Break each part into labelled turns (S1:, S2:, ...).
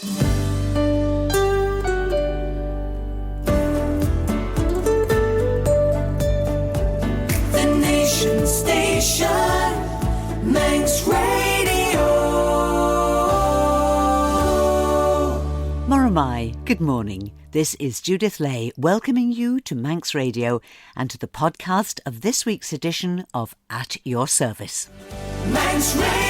S1: The Nation Station, Manx Radio.
S2: Moramai, good morning. This is Judith Lay welcoming you to Manx Radio and to the podcast of this week's edition of At Your Service.
S1: Manx Radio.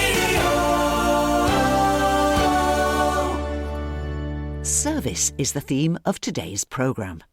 S2: Service is the theme of today's programme.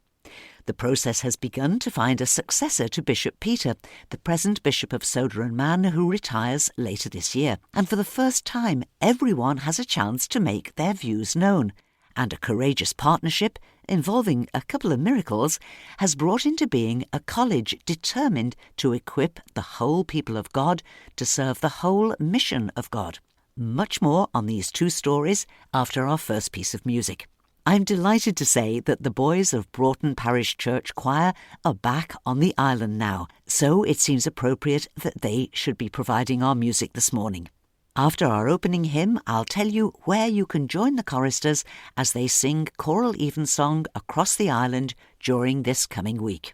S2: The process has begun to find a successor to Bishop Peter, the present Bishop of Sodor and Man, who retires later this year. And for the first time, everyone has a chance to make their views known. And a courageous partnership, involving a couple of miracles, has brought into being a college determined to equip the whole people of God to serve the whole mission of God. Much more on these two stories after our first piece of music. I'm delighted to say that the boys of Broughton Parish Church Choir are back on the island now, so it seems appropriate that they should be providing our music this morning. After our opening hymn, I'll tell you where you can join the choristers as they sing choral evensong across the island during this coming week.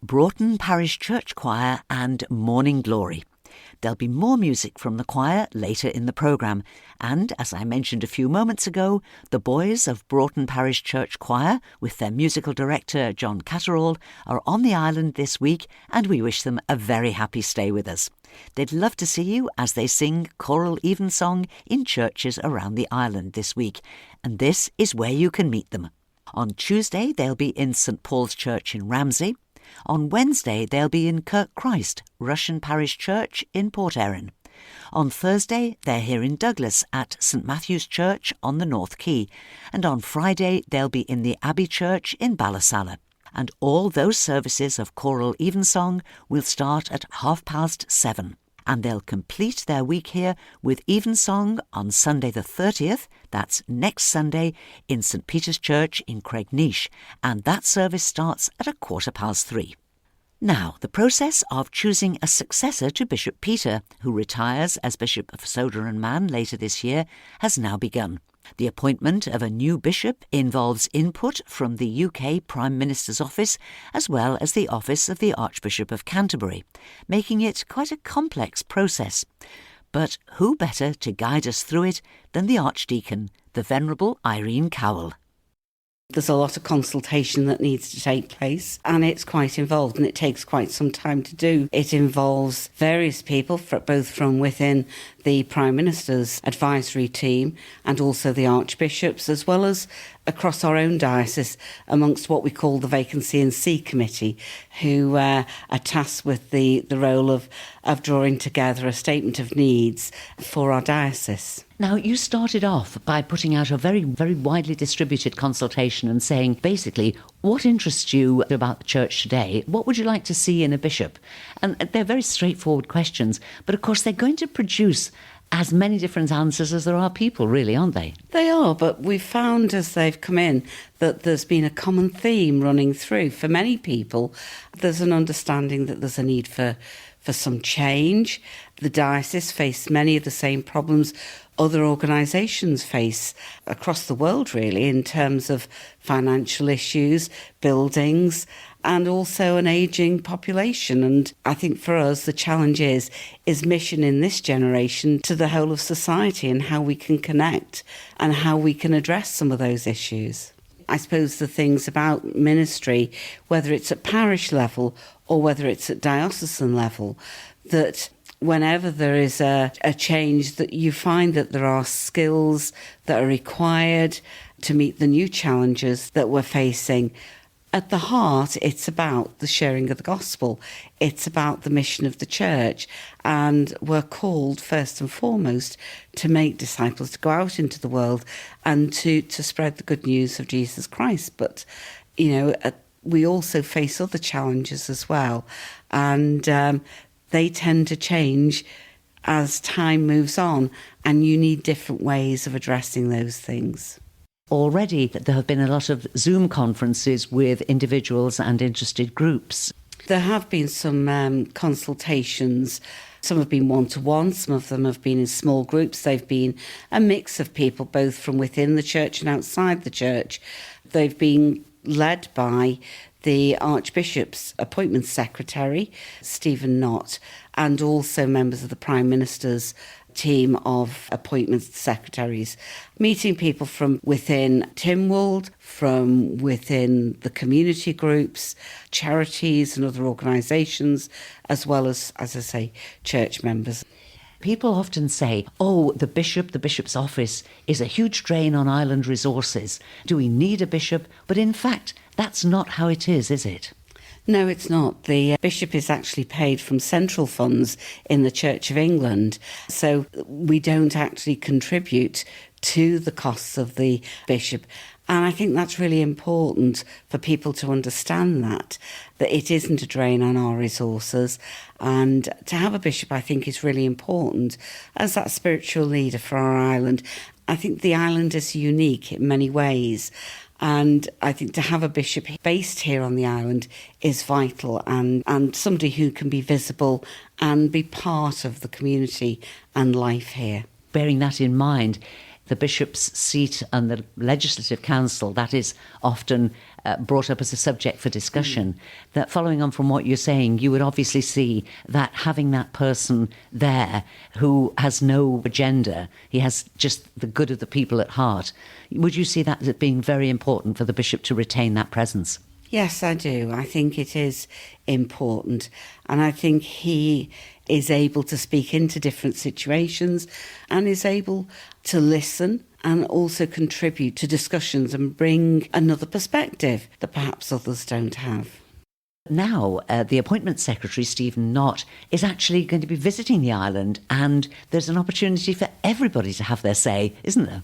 S2: Broughton Parish Church Choir and Morning Glory. There'll be more music from the choir later in the programme, and, as I mentioned a few moments ago, the boys of Broughton Parish Church Choir, with their musical director John Catterall, are on the island this week, and we wish them a very happy stay with us. They'd love to see you as they sing choral evensong in churches around the island this week, and this is where you can meet them. On Tuesday, they'll be in St Paul's Church in Ramsey. On Wednesday, they'll be in Kirk, Russian Parish Church in Port Erin. On Thursday, they're here in Douglas at St Matthew's Church on the North Quay. And on Friday, they'll be in the Abbey Church in Ballasalla. And all those services of choral evensong will start at 7:30. And they'll complete their week here with evensong on Sunday the 30th, that's next Sunday, in St Peter's Church in Craignish, and that service starts at 3:15. Now, the process of choosing a successor to Bishop Peter, who retires as Bishop of Sodor and Man later this year, has now begun. The appointment of a new bishop involves input from the UK Prime Minister's office as well as the office of the Archbishop of Canterbury, making it quite a complex process. But who better to guide us through it than the Archdeacon, the Venerable Irene Cowell?
S3: There's a lot of consultation that needs to take place, and it's quite involved, and it takes quite some time to do. It involves various people, both from within the Prime Minister's advisory team and also the archbishops, as well as across our own diocese amongst what we call the Vacancy and See Committee, who are tasked with the role of drawing together a statement of needs for our diocese.
S2: Now, you started off by putting out a very, very widely distributed consultation and saying, basically, what interests you about the church today? What would you like to see in a bishop? And they're very straightforward questions, but of course they're going to produce as many different answers as there are people, really, aren't they?
S3: They are, but we've found as they've come in that there's been a common theme running through. For many people, there's an understanding that there's a need for some change. The diocese face many of the same problems other organisations face across the world, really, in terms of financial issues, buildings, and also an ageing population. And I think for us, the challenge is mission in this generation to the whole of society and how we can connect and how we can address some of those issues. I suppose the things about ministry, whether it's at parish level or whether it's at diocesan level, that whenever there is a change, that you find that there are skills that are required to meet the new challenges that we're facing. At the heart, it's about the sharing of the gospel. It's about the mission of the church. And we're called, first and foremost, to make disciples, to go out into the world and to spread the good news of Jesus Christ. But, we also face other challenges as well. And they tend to change as time moves on, and you need different ways of addressing those things.
S2: Already there have been a lot of Zoom conferences with individuals and interested groups.
S3: There have been some consultations. Some have been one-to-one, some of them have been in small groups. They've been a mix of people, both from within the church and outside the church. They've been led by the Archbishop's appointments secretary, Stephen Knott, and also members of the Prime Minister's team of appointments secretaries, meeting people from within Tynwald, from within the community groups, charities and other organisations, as well as I say, church members.
S2: People often say, the bishop's office is a huge drain on island resources. Do we need a bishop? But in fact, that's not how it is it?
S3: No, it's not. The bishop is actually paid from central funds in the Church of England. So we don't actually contribute to the costs of the bishop. And I think that's really important for people to understand that it isn't a drain on our resources. And to have a bishop, I think, is really important as that spiritual leader for our island. I think the island is unique in many ways. And I think to have a bishop based here on the island is vital, and somebody who can be visible and be part of the community and life here.
S2: Bearing that in mind, the bishop's seat and the legislative council, that is often brought up as a subject for discussion. That following on from what you're saying, you would obviously see that having that person there who has no agenda, he has just the good of the people at heart. Would you see that as being very important for the bishop to retain that presence?
S3: Yes, I do. I think it is important. And I think he is able to speak into different situations and is able to listen and also contribute to discussions and bring another perspective that perhaps others don't have.
S2: Now, the appointment secretary, Stephen Knott, is actually going to be visiting the island, and there's an opportunity for everybody to have their say, isn't there?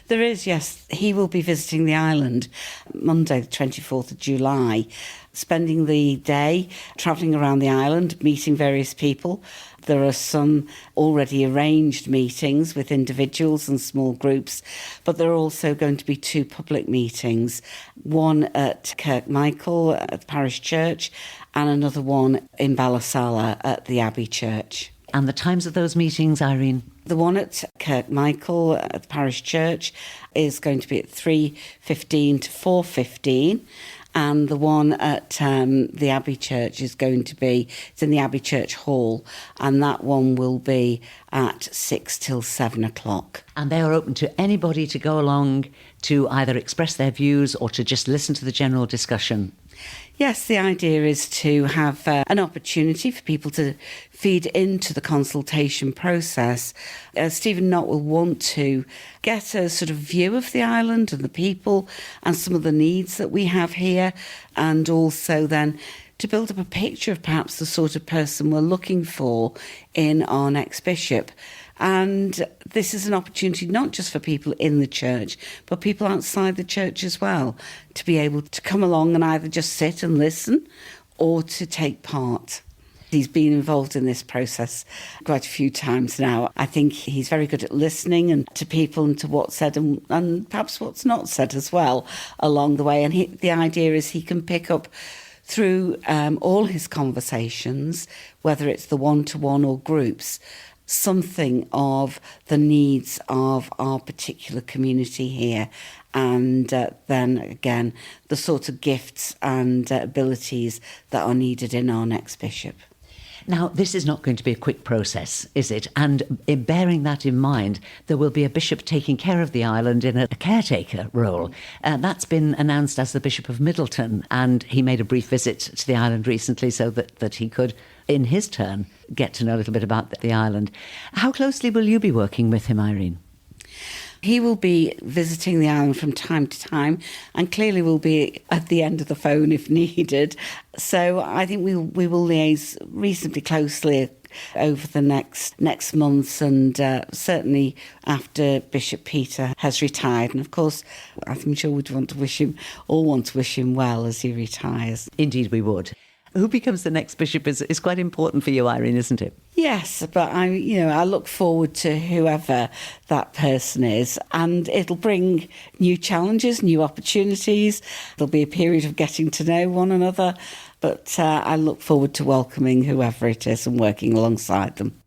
S3: There is, yes. He will be visiting the island Monday, the 24th of July, spending the day travelling around the island, meeting various people. There are some already arranged meetings with individuals and small groups, but there are also going to be 2 public meetings, one at Kirk at the Parish Church, and another one in Ballasalla at the Abbey Church.
S2: And the times of those meetings, Irene?
S3: The one at Kirk Michael at the Parish Church is going to be at 3:15 to 4:15. And the one at the Abbey Church is going to be, it's in the Abbey Church Hall, and that one will be at 6 till 7 o'clock.
S2: And they are open to anybody to go along to either express their views or to just listen to the general discussion.
S3: Yes, the idea is to have an opportunity for people to feed into the consultation process. Stephen Knott will want to get a sort of view of the island and the people and some of the needs that we have here, and also then to build up a picture of perhaps the sort of person we're looking for in our next bishop. And this is an opportunity not just for people in the church, but people outside the church as well, to be able to come along and either just sit and listen or to take part. He's been involved in this process quite a few times now. I think he's very good at listening and to people and to what's said and perhaps what's not said as well along the way. And the idea is he can pick up through all his conversations, whether it's the one-to-one or groups, something of the needs of our particular community here, and then again the sort of gifts and abilities that are needed in our next bishop.
S2: Now, this is not going to be a quick process, is it? And bearing that in mind, there will be a bishop taking care of the island in a caretaker role. That's been announced as the Bishop of Middleton, and he made a brief visit to the island recently so that he could, in his turn, get to know a little bit about the island. How closely will you be working with him, Irene?
S3: He will be visiting the island from time to time and clearly will be at the end of the phone if needed. So I think we will liaise reasonably closely over the next months, and certainly after Bishop Peter has retired. And of course, I'm sure we'd want to wish him well as he retires.
S2: Indeed we would. Who becomes the next bishop is quite important for you, Irene, isn't it?
S3: Yes, but I look forward to whoever that person is, and it'll bring new challenges, new opportunities. There'll be a period of getting to know one another, but I look forward to welcoming whoever it is and working alongside them.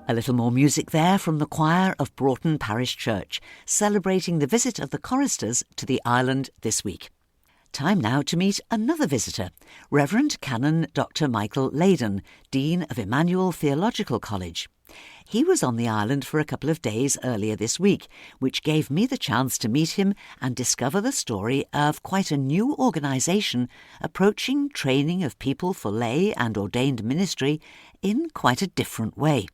S2: A little more music there from the choir of Broughton Parish Church, celebrating the visit of the choristers to the island this week. Time now to meet another visitor, Reverend Canon Dr. Michael Leyden, Dean of Emmanuel Theological College. He was on the island for a couple of days earlier this week, which gave me the chance to meet him and discover the story of quite a new organisation approaching training of people for lay and ordained ministry in quite a different way.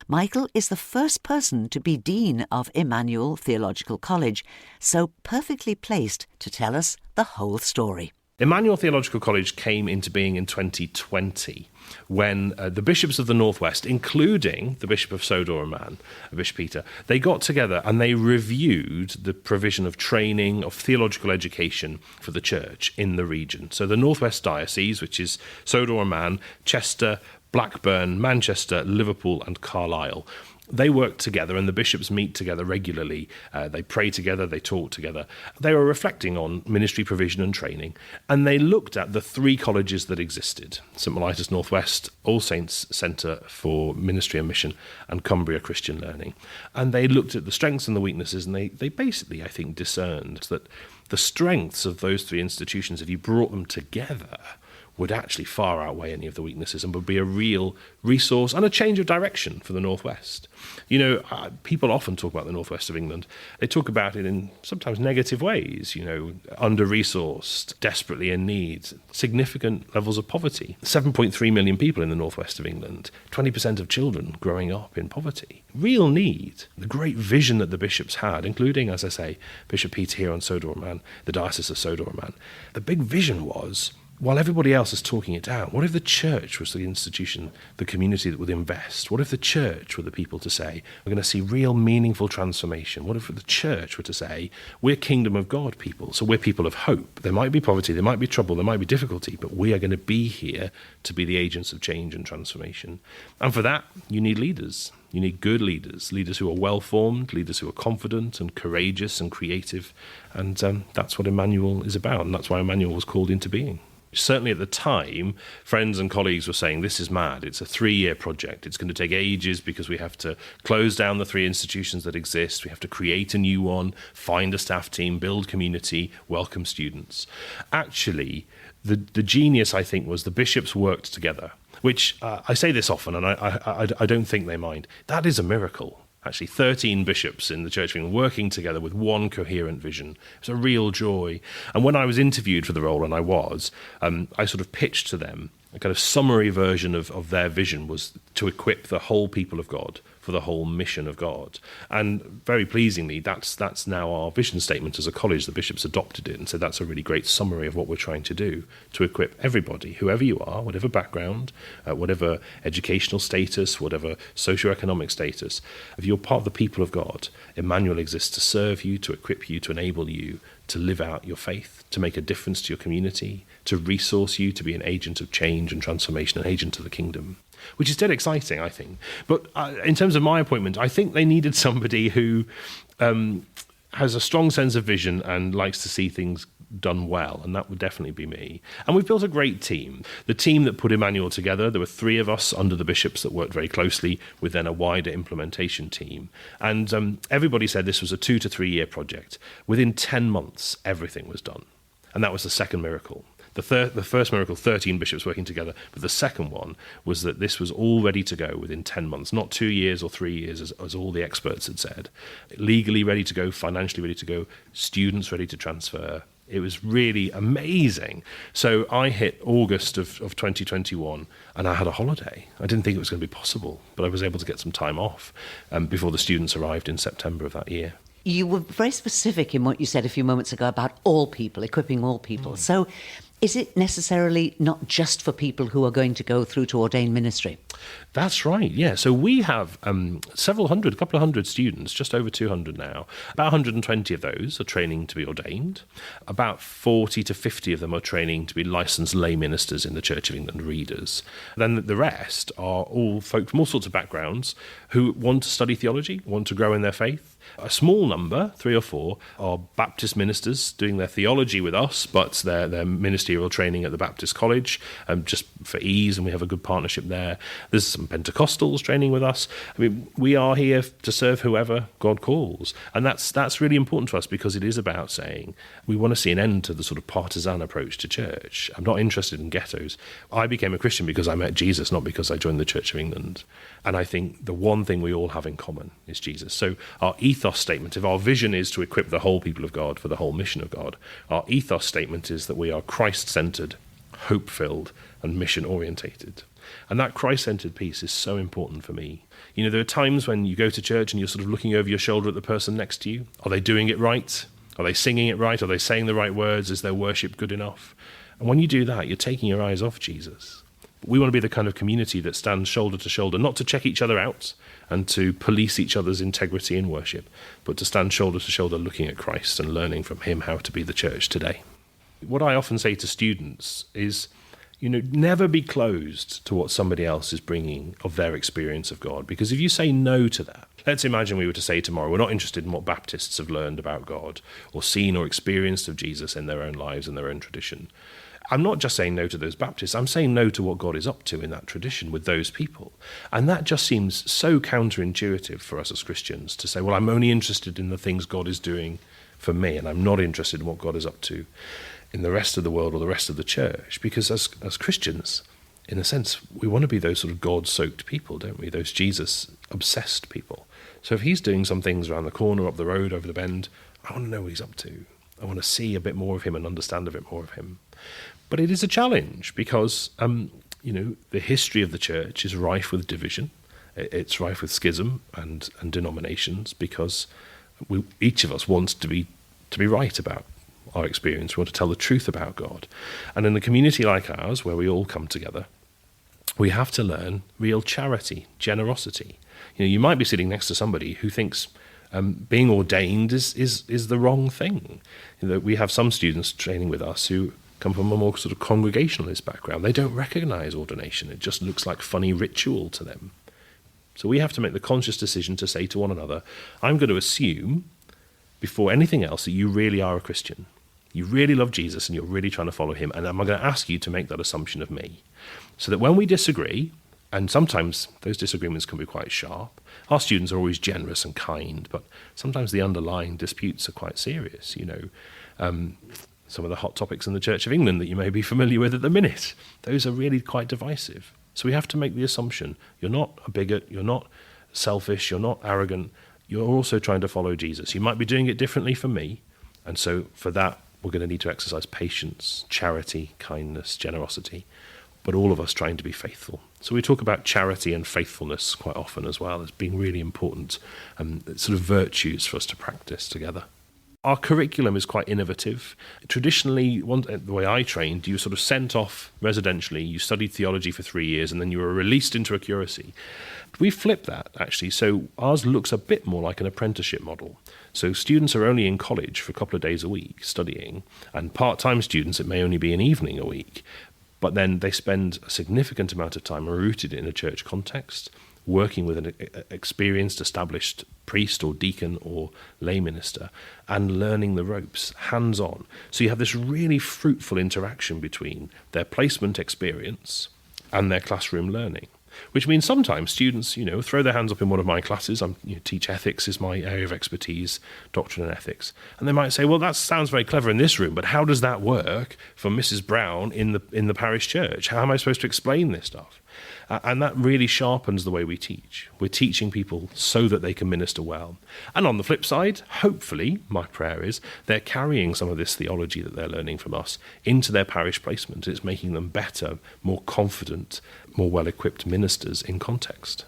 S2: Michael is the first person to be Dean of Emmanuel Theological College, so perfectly placed to tell us the whole story.
S4: Emmanuel Theological College came into being in 2020 when the bishops of the Northwest, including the Bishop of Sodor, Bishop Peter, they got together and they reviewed the provision of training, of theological education for the church in the region. So the Northwest Diocese, which is Sodor, Chester, Blackburn, Manchester, Liverpool and Carlisle. They work together and the bishops meet together regularly. They pray together, they talk together. They were reflecting on ministry provision and training, and they looked at the three colleges that existed: St Mellitus Northwest, All Saints Centre for Ministry and Mission, and Cumbria Christian Learning. And they looked at the strengths and the weaknesses, and they basically, I think, discerned that the strengths of those three institutions, if you brought them together, would actually far outweigh any of the weaknesses and would be a real resource and a change of direction for the Northwest. You know, people often talk about the Northwest of England. They talk about it in sometimes negative ways, you know, under-resourced, desperately in need, significant levels of poverty. 7.3 million people in the Northwest of England, 20% of children growing up in poverty. Real need. The great vision that the bishops had, including, as I say, Bishop Peter here on Sodor, the Diocese of Sodor. The big vision was, while everybody else is talking it down, what if the church was the institution, the community that would invest? What if the church were the people to say, we're going to see real meaningful transformation? What if the church were to say, we're kingdom of God people, so we're people of hope. There might be poverty, there might be trouble, there might be difficulty, but we are going to be here to be the agents of change and transformation. And for that, you need leaders. You need good leaders, leaders who are well-formed, leaders who are confident and courageous and creative. And that's what Emmanuel is about, and that's why Emmanuel was called into being. Certainly at the time, friends and colleagues were saying, this is mad. It's a 3-year project. It's going to take ages because we have to close down the 3 institutions that exist. We have to create a new one, find a staff team, build community, welcome students. Actually, the genius, I think, was the bishops worked together, which I say this often, and I don't think they mind. That is a miracle. Actually, 13 bishops in the Church of England working together with one coherent vision. It was a real joy. And when I was interviewed for the role, and I was, I sort of pitched to them a kind of summary version of their vision was to equip the whole people of God for the whole mission of God. And very pleasingly, that's now our vision statement as a college. The bishops adopted it and said that's a really great summary of what we're trying to do, to equip everybody, whoever you are, whatever background, whatever educational status, whatever socioeconomic status. If you're part of the people of God, Emmanuel exists to serve you, to equip you, to enable you to live out your faith, to make a difference to your community, to resource you, to be an agent of change and transformation, an agent of the kingdom. Which is dead exciting, I think. But in terms of my appointment, I think they needed somebody who has a strong sense of vision and likes to see things done well, and that would definitely be me. And we've built a great team. The team that put Emmanuel together, there were 3 of us under the bishops that worked very closely with then a wider implementation team. And everybody said this was a 2 to 3 year project. Within 10 months, everything was done. And that was the second miracle. The first miracle, 13 bishops working together, but the second one was that this was all ready to go within 10 months, not 2 years or 3 years, as all the experts had said. Legally ready to go, financially ready to go, students ready to transfer. It was really amazing. So I hit August of 2021 and I had a holiday. I didn't think it was going to be possible, but I was able to get some time off before the students arrived in September of that year.
S2: You were very specific in what you said a few moments ago about all people, equipping all people. So is it necessarily not just for people who are going to go through to ordained ministry?
S4: That's right, yeah. So we have several hundred, a couple of hundred students, just over 200 now. About 120 of those are training to be ordained. About 40 to 50 of them are training to be licensed lay ministers in the Church of England readers. Then the rest are all folk from all sorts of backgrounds who want to study theology, want to grow in their faith. A small number, 3 or 4, are Baptist ministers doing their theology with us, but their ministry ministerial training at the Baptist College, just for ease, and we have a good partnership there. There's some Pentecostals training with us. I mean, we are here to serve whoever God calls. And that's really important to us, because it is about saying we want to see an end to the sort of partisan approach to church. I'm not interested in ghettos. I became a Christian because I met Jesus, not because I joined the Church of England. And I think the one thing we all have in common is Jesus. So our ethos statement, if our vision is to equip the whole people of God for the whole mission of God, our ethos statement is that we are Christ-centred, hope-filled, and mission-orientated. And that Christ-centred piece is so important for me. You know, there are times when you go to church and you're sort of looking over your shoulder at the person next to you. Are they doing it right? Are they singing it right? Are they saying the right words? Is their worship good enough? And when you do that, you're taking your eyes off Jesus. We want to be the kind of community that stands shoulder to shoulder, not to check each other out and to police each other's integrity in worship, but to stand shoulder to shoulder looking at Christ and learning from him how to be the church today. What I often say to students is, you know, never be closed to what somebody else is bringing of their experience of God, because if you say no to that, let's imagine we were to say tomorrow, we're not interested in what Baptists have learned about God or seen or experienced of Jesus in their own lives and their own tradition. I'm not just saying no to those Baptists, I'm saying no to what God is up to in that tradition with those people. And that just seems so counterintuitive for us as Christians to say, well, I'm only interested in the things God is doing for me, and I'm not interested in what God is up to in the rest of the world or the rest of the church. Because as Christians, in a sense, we want to be those sort of God-soaked people, don't we? Those Jesus-obsessed people. So if he's doing some things around the corner, up the road, over the bend, I want to know what he's up to. I want to see a bit more of him and understand a bit more of him. But it is a challenge because, you know, the history of the church is rife with division. It's rife with schism and denominations, because each of us wants to be right about our experience. We want to tell the truth about God. And in a community like ours, where we all come together, we have to learn real charity, generosity. You know, you might be sitting next to somebody who thinks being ordained is the wrong thing. You know, we have some students training with us who come from a more sort of congregationalist background. They don't recognise ordination. It just looks like funny ritual to them. So we have to make the conscious decision to say to one another, I'm going to assume, before anything else, that you really are a Christian. You really love Jesus and you're really trying to follow him, and I'm going to ask you to make that assumption of me. So that when we disagree, and sometimes those disagreements can be quite sharp, our students are always generous and kind, but sometimes the underlying disputes are quite serious, you know. Some of the hot topics in the Church of England that you may be familiar with at the minute, those are really quite divisive. So we have to make the assumption, you're not a bigot, you're not selfish, you're not arrogant, you're also trying to follow Jesus. You might be doing it differently from me, and so for that we're going to need to exercise patience, charity, kindness, generosity, but all of us trying to be faithful. So we talk about charity and faithfulness quite often as well as being really important sort of virtues for us to practice together. Our curriculum is quite innovative. Traditionally, the way I trained, you were sort of sent off residentially, you studied theology for 3 years, and then you were released into a curacy. We flipped that, actually, so ours looks a bit more like an apprenticeship model. So students are only in college for a couple of days a week studying, and part-time students, it may only be an evening a week, but then they spend a significant amount of time rooted in a church context, working with an experienced, established priest or deacon or lay minister and learning the ropes, hands-on. So you have this really fruitful interaction between their placement experience and their classroom learning, which means sometimes students, you know, throw their hands up in one of my classes. Teach ethics is my area of expertise, doctrine and ethics. And they might say, well, that sounds very clever in this room, but how does that work for Mrs. Brown in the parish church? How am I supposed to explain this stuff? And that really sharpens the way we teach. We're teaching people so that they can minister well. And on the flip side, hopefully, my prayer is, they're carrying some of this theology that they're learning from us into their parish placement. It's making them better, more confident, more well-equipped ministers in context.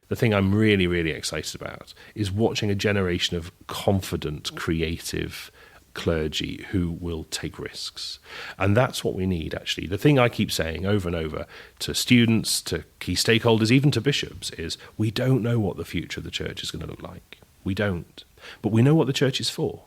S4: The thing I'm really, really excited about is watching a generation of confident, creative clergy who will take risks. And that's what we need, actually. The thing I keep saying over and over to students, to key stakeholders, even to bishops, is we don't know what the future of the church is going to look like. We don't. But we know what the church is for,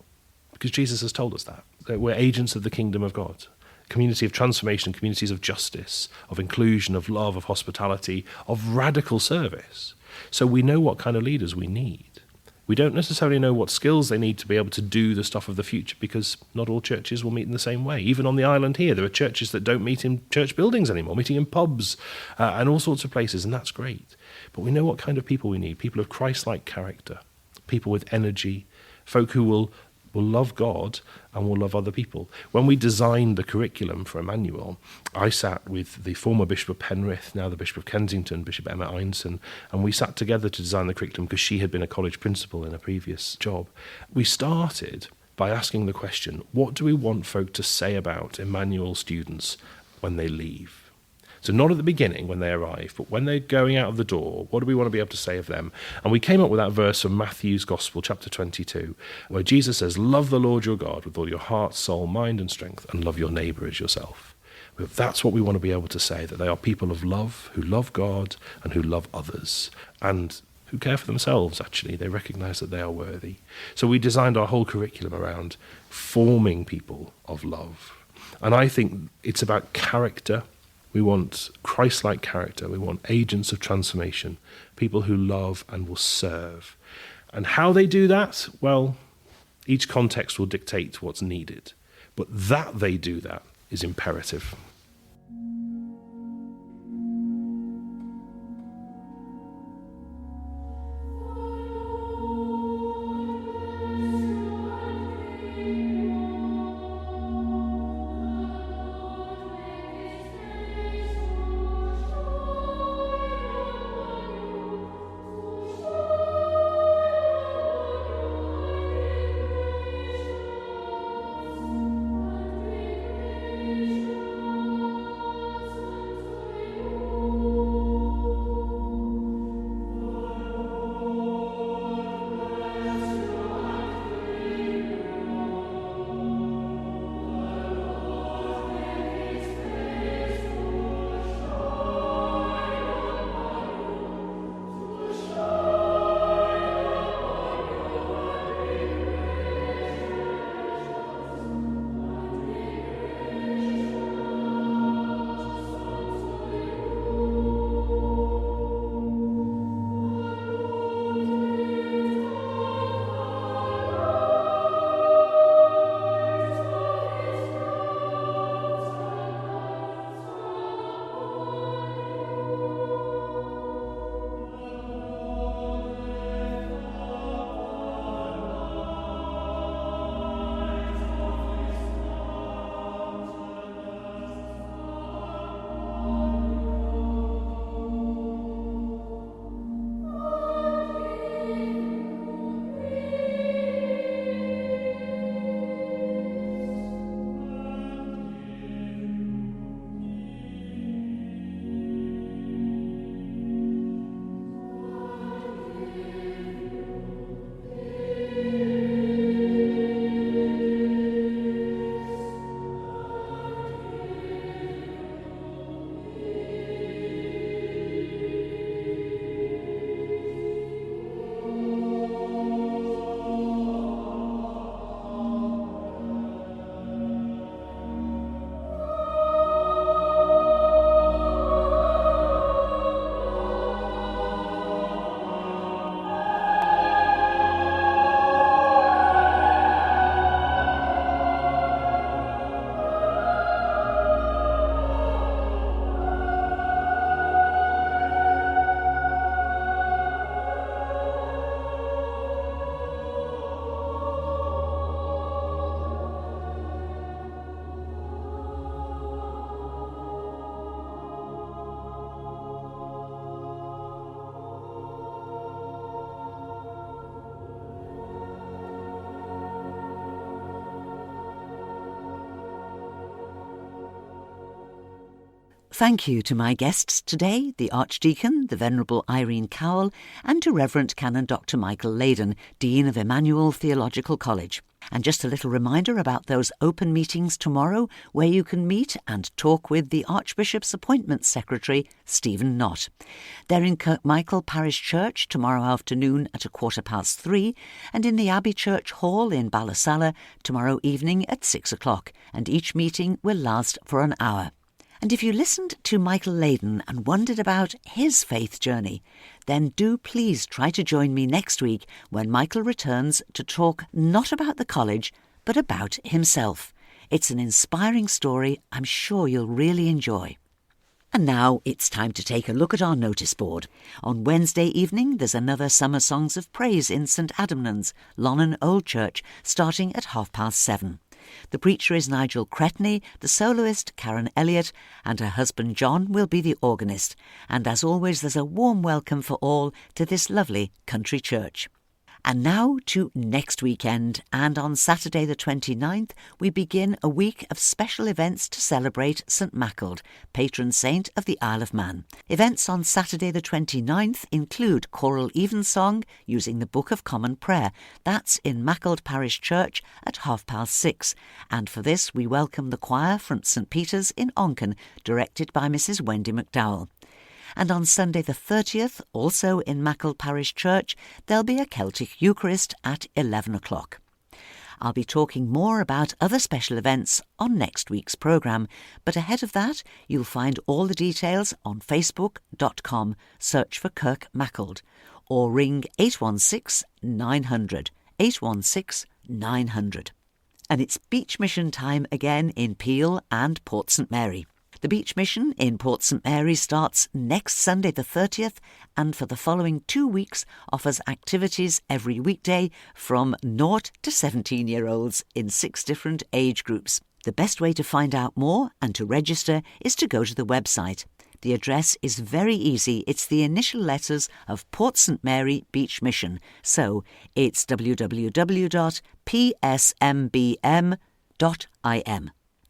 S4: because Jesus has told us that we're agents of the kingdom of God. Community of transformation, communities of justice, of inclusion, of love, of hospitality, of radical service. So we know what kind of leaders we need. We don't necessarily know what skills they need to be able to do the stuff of the future, because not all churches will meet in the same way. Even on the island here, there are churches that don't meet in church buildings anymore, meeting in pubs and all sorts of places, and that's great. But we know what kind of people we need, people of Christ-like character, people with energy, folk who will love God and will love other people. When we designed the curriculum for Emmanuel, I sat with the former Bishop of Penrith, now the Bishop of Kensington, Bishop Emma Einson, and we sat together to design the curriculum because she had been a college principal in a previous job. We started by asking the question, what do we want folk to say about Emmanuel students when they leave? So not at the beginning when they arrive, but when they're going out of the door, what do we want to be able to say of them? And we came up with that verse from Matthew's Gospel, chapter 22, where Jesus says, love the Lord your God with all your heart, soul, mind and strength, and love your neighbour as yourself. That's what we want to be able to say, that they are people of love, who love God and who love others, and who care for themselves, actually. They recognise that they are worthy. So we designed our whole curriculum around forming people of love. And I think it's about character. We want Christ-like character. We want agents of transformation, people who love and will serve. And how they do that? Well, each context will dictate what's needed. But that they do that is imperative.
S2: Thank you to my guests today, the Archdeacon, the Venerable Irene Cowell, and to Reverend Canon Dr. Michael Leyden, Dean of Emmanuel Theological College. And just a little reminder about those open meetings tomorrow where you can meet and talk with the Archbishop's Appointments Secretary, Stephen Knott. They're in Kirk Parish Church tomorrow afternoon at 3:15 and in the Abbey Church Hall in Ballasalla tomorrow evening at 6 o'clock, and each meeting will last for an hour. And if you listened to Michael Leyden and wondered about his faith journey, then do please try to join me next week when Michael returns to talk not about the college, but about himself. It's an inspiring story I'm sure you'll really enjoy. And now it's time to take a look at our notice board. On Wednesday evening, there's another Summer Songs of Praise in St Adamnan's, Lonnon Old Church, starting at 7:30. The preacher is Nigel Cretney, the soloist Karen Elliott, and her husband John will be the organist. And as always, there's a warm welcome for all to this lovely country church. And now to next weekend, and on Saturday the 29th we begin a week of special events to celebrate St Maccled, patron saint of the Isle of Man. Events on Saturday the 29th include choral evensong using the Book of Common Prayer. That's in Maccled Parish Church at 6:30, and for this we welcome the choir from St Peter's in Onken, directed by Mrs Wendy McDowell. And on Sunday the 30th, also in Maccled Parish Church, there'll be a Celtic Eucharist at 11 o'clock. I'll be talking more about other special events on next week's programme, but ahead of that, you'll find all the details on facebook.com, search for Kirk Maccled, or ring 816 900, 816 900. And it's Beach Mission time again in Peel and Port St Mary. The Beach Mission in Port St Mary starts next Sunday the 30th and for the following 2 weeks offers activities every weekday from 0 to 17-year-olds in 6 different age groups. The best way to find out more and to register is to go to the website. The address is very easy. It's the initial letters of Port St Mary Beach Mission. So it's www.psmbm.im.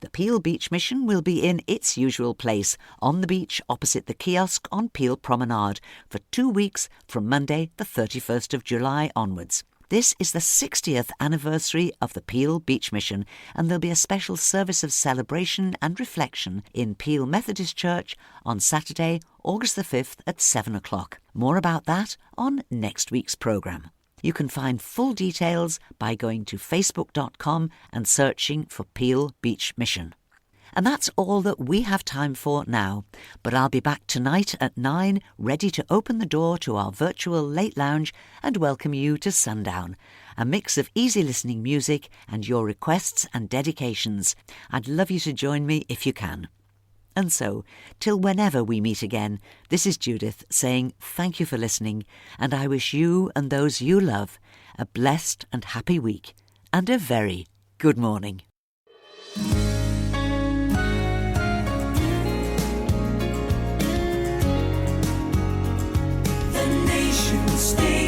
S2: The Peel Beach Mission will be in its usual place, on the beach opposite the kiosk on Peel Promenade, for 2 weeks from Monday the 31st of July onwards. This is the 60th anniversary of the Peel Beach Mission, and there'll be a special service of celebration and reflection in Peel Methodist Church on Saturday, August the 5th at 7 o'clock. More about that on next week's programme. You can find full details by going to facebook.com and searching for Peel Beach Mission. And that's all that we have time for now, but I'll be back tonight at 9, ready to open the door to our virtual late lounge and welcome you to sundown. A mix of easy listening music and your requests and dedications. I'd love you to join me if you can. And so, till whenever we meet again, this is Judith saying thank you for listening, and I wish you and those you love a blessed and happy week, and a very good morning.
S1: The nation state.